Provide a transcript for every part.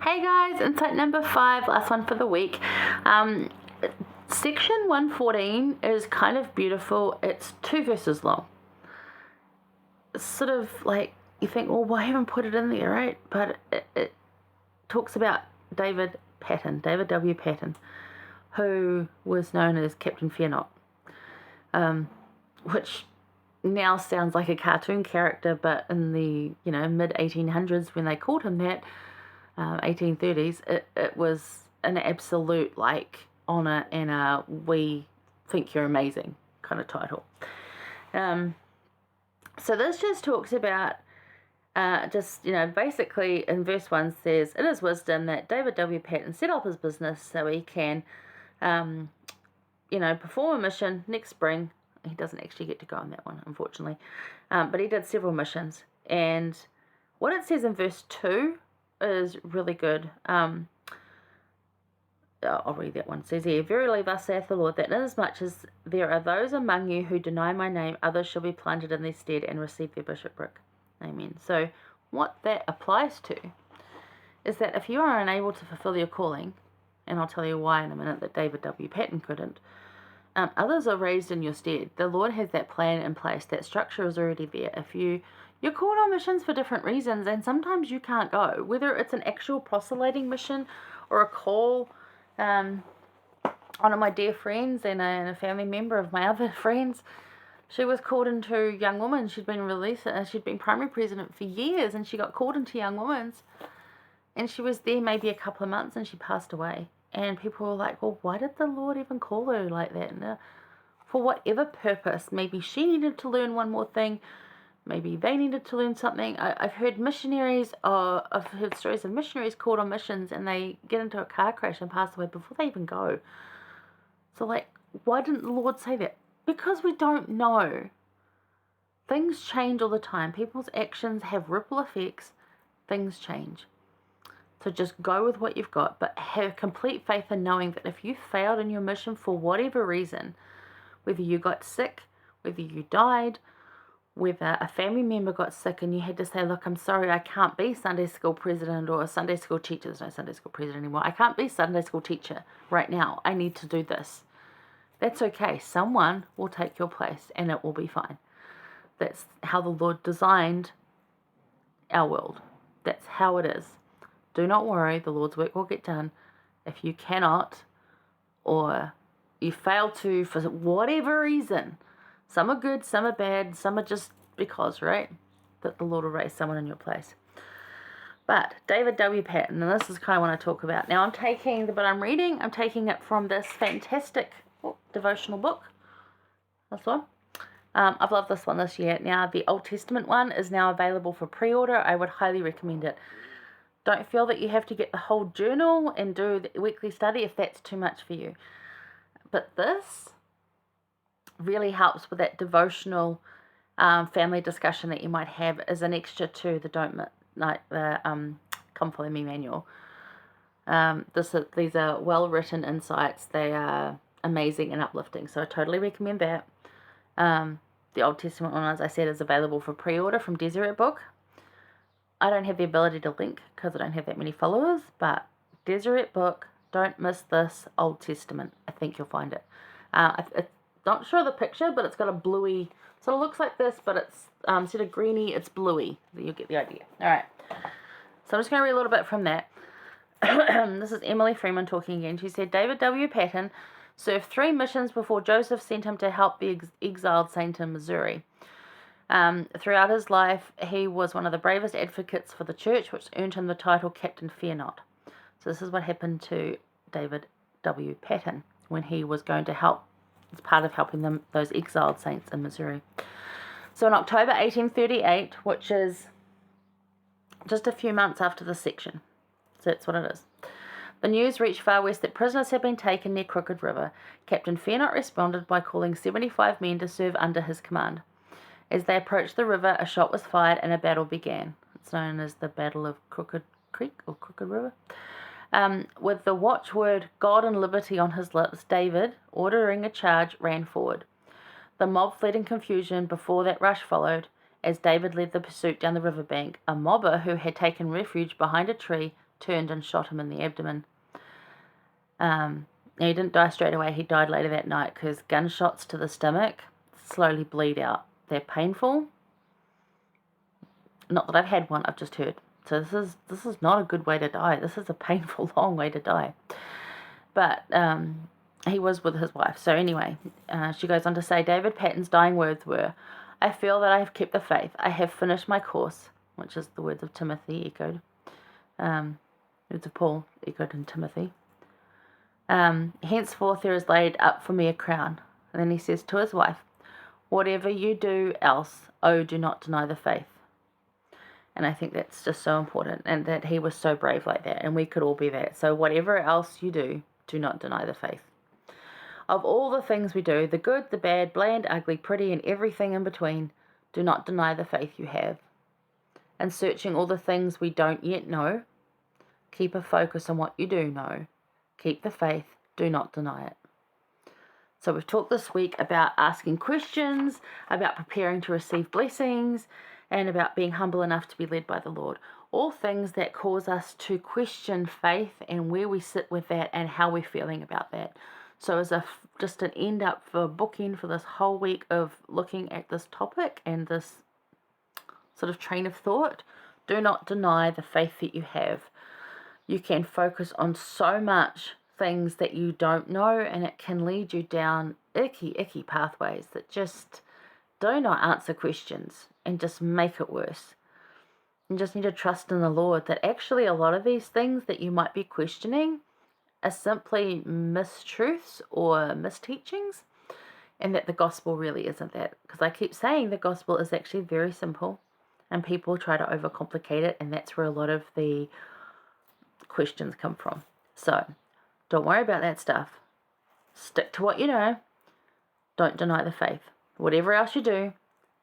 Hey guys, insight number 5, last one for the week. Section 114 is kind of beautiful. It's 2 verses long. It's sort of like, you think, well, why haven't put it in there, right? But it talks about David W. Patton, who was known as Captain Fear Not, which now sounds like a cartoon character, but in the mid 1800s when they called him that, 1830s, it was an absolute honor and a we think you're amazing kind of title. So this just talks about basically in verse 1 says, it is wisdom that David W. Patton set up his business so he can perform a mission next spring. He doesn't actually get to go on that one, unfortunately, but he did several missions. And what it says in verse 2 is really good. I'll read that one. It says here, verily thus saith the Lord, that inasmuch as there are those among you who deny my name, others shall be planted in their stead and receive their bishopric. Amen. So what that applies to is that if you are unable to fulfill your calling, and I'll tell you why in a minute that David W. Patton couldn't, others are raised in your stead. The Lord has that plan in place. That structure is already there. If you're called on missions for different reasons, and sometimes you can't go, whether it's an actual proselyting mission or a call. One of my dear friends and a family member of my other friends, she was called into Young Women's. She'd been released, she'd been primary president for years, and she got called into Young Women's, and she was there maybe a couple of months, and she passed away. And people were like, well, why did the Lord even call her like that? And, for whatever purpose, maybe she needed to learn one more thing. Maybe they needed to learn something. I've heard missionaries, I've heard stories of missionaries called on missions and they get into a car crash and pass away before they even go. So why didn't the Lord say that? Because we don't know. Things change all the time. People's actions have ripple effects. Things change. So just go with what you've got, but have complete faith in knowing that if you failed in your mission for whatever reason, whether you got sick, whether you died, whether a family member got sick and you had to say, look, I'm sorry, I can't be Sunday school president or a Sunday school teacher. There's no Sunday school president anymore. I can't be Sunday school teacher right now. I need to do this. That's okay. Someone will take your place and it will be fine. That's how the Lord designed our world. That's how it is. Do not worry. The Lord's work will get done. If you cannot or you fail to for whatever reason, some are good, some are bad, some are just because, right? That the Lord will raise someone in your place. But David W. Patton, and this is kind of what I talk about. Now I'm taking it from this fantastic devotional book. This one. I've loved this one this year. Now the Old Testament one is now available for pre-order. I would highly recommend it. Don't feel that you have to get the whole journal and do the weekly study if that's too much for you. But this really helps with that devotional family discussion that you might have as an extra to the Come Follow Me manual. These are well written insights. They are amazing and uplifting, so I totally recommend that. The Old Testament one, as I said, is available for pre-order from Deseret Book. I don't have the ability to link because I don't have that many followers, but Deseret Book, don't miss this Old Testament. I think you'll find it. Not sure of the picture, but it's got a bluey, so it looks like this, but it's instead of greeny, it's bluey. You'll get the idea. All right. So I'm just going to read a little bit from that. This is Emily Freeman talking again. She said, David W. Patton served 3 missions before Joseph sent him to help the exiled saint in Missouri. Throughout his life, he was one of the bravest advocates for the church, which earned him the title Captain Fear Not. So this is what happened to David W. Patton when he was going to help. It's part of helping those exiled saints in Missouri. So in October 1838, which is just a few months after this section, so that's what it is, the news reached far west that prisoners had been taken near Crooked River. Captain Fear Not responded by calling 75 men to serve under his command. As they approached the river, a shot was fired and a battle began. It's known as the Battle of Crooked Creek or Crooked River. With the watchword God and liberty on his lips, David, ordering a charge, ran forward. The mob fled in confusion before that rush followed. As David led the pursuit down the riverbank, a mobber who had taken refuge behind a tree turned and shot him in the abdomen. He didn't die straight away. He died later that night because gunshots to the stomach slowly bleed out. They're painful. Not that I've had one, I've just heard. So this is not a good way to die. This is a painful, long way to die. But he was with his wife. So anyway, she goes on to say, David Patton's dying words were, I feel that I have kept the faith. I have finished my course, which is the words of Timothy echoed. Words of Paul echoed in Timothy. Henceforth there is laid up for me a crown. And then he says to his wife, whatever you do else, do not deny the faith. And I think that's just so important, and that he was so brave like that, and we could all be that. So whatever else you do not deny the faith. Of all the things we do, the good, the bad, bland, ugly, pretty, and everything in between, do not deny the faith you have. And searching all the things we don't yet know, keep a focus on what you do know. Keep the faith, do not deny it. So we've talked this week about asking questions, about preparing to receive blessings, and about being humble enough to be led by the Lord. All things that cause us to question faith and where we sit with that and how we're feeling about that. So as just an end up for bookend for this whole week of looking at this topic and this sort of train of thought, do not deny the faith that you have. You can focus on so much things that you don't know, and it can lead you down icky pathways that just do not answer questions and just make it worse. You just need to trust in the Lord that actually a lot of these things that you might be questioning are simply mistruths or misteachings, and that the gospel really isn't that. Because I keep saying the gospel is actually very simple, and people try to overcomplicate it, and that's where a lot of the questions come from. So don't worry about that stuff. Stick to what you know. Don't deny the faith. Whatever else you do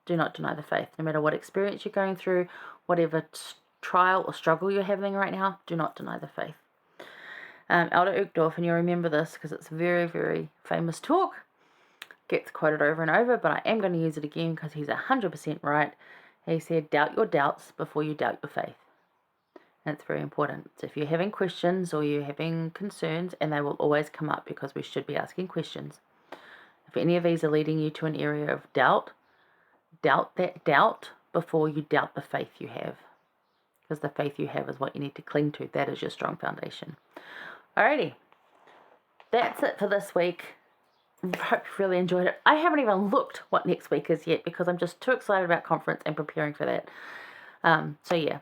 not deny the faith. No matter what experience you're going through, whatever trial or struggle you're having right now, do not deny the faith. Elder Uchtdorf, and you'll remember this because it's very, very famous talk, gets quoted over and over, but I am going to use it again because he's 100% right. He said, doubt your doubts before you doubt your faith. And it's very important. So if you're having questions or you're having concerns, and they will always come up because we should be asking questions. If any of these are leading you to an area of doubt that doubt before you doubt the faith you have. Because the faith you have is what you need to cling to. That is your strong foundation. Alrighty. That's it for this week. Hope you really enjoyed it. I haven't even looked what next week is yet because I'm just too excited about conference and preparing for that. So yeah.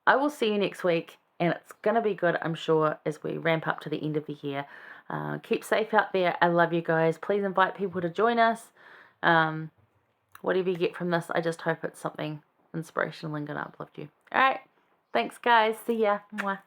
I will see you next week, and it's going to be good, I'm sure, as we ramp up to the end of the year. Keep safe out there. I love you guys. Please invite people to join us. Whatever you get from this, I just hope it's something inspirational and going to uplift you. All right. Thanks, guys. See ya. Mwah.